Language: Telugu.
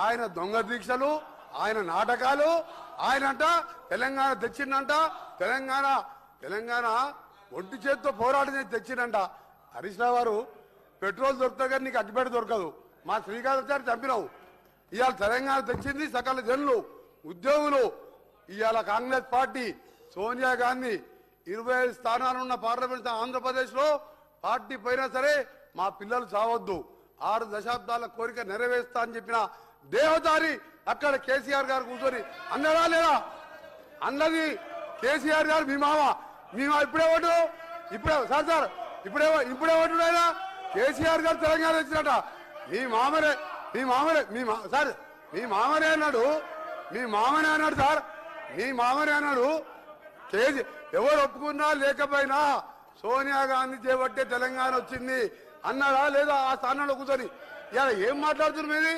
ఆయన దొంగ దీక్షలు, ఆయన నాటకాలు, ఆయనంట తెలంగాణ తెచ్చిందంట, తెలంగాణ ఒంటి చేతితో పోరాటం చేసి తెచ్చిందంట. హరీష్ రావు గారు పెట్రోల్ దొరుకుతుంది కానీ నీకు అగ్గిపెట్ట దొరకదు. మా శ్రీకాంతాచారి చంపినావు. ఇవాళ తెలంగాణ తెచ్చింది సకల జనులు, ఉద్యోగులు. ఇవాళ కాంగ్రెస్ పార్టీ సోనియా గాంధీ 25 స్థానాలున్న పార్లమెంట్ ఆంధ్రప్రదేశ్లో పార్టీ పోయినా సరే మా పిల్లలు చావద్దు, 6 దశాబ్దాల కోరిక నెరవేరుస్తా అని చెప్పిన దేవదారి అక్కడ కేసీఆర్ గారు కూర్చొని అన్నదా లేదా? అన్నది కేసీఆర్ గారు. మీ మామ ఇప్పుడే ఓటు, ఇప్పుడే సార్ ఇప్పుడే ఓటు ఆయన కేసీఆర్ గారు తెలంగాణ వచ్చినట. మీ మామనే సార్, మీ మామనే అన్నాడు సార్, మీ మామనే అన్నాడు. ఎవరు ఒప్పుకున్నా లేకపోయినా సోనియా గాంధీ చేపట్టే తెలంగాణ వచ్చింది అన్నాడా లేదా? ఆ స్థానంలో కూర్చొని ఇలా ఏం మాట్లాడుతున్నారు మీది?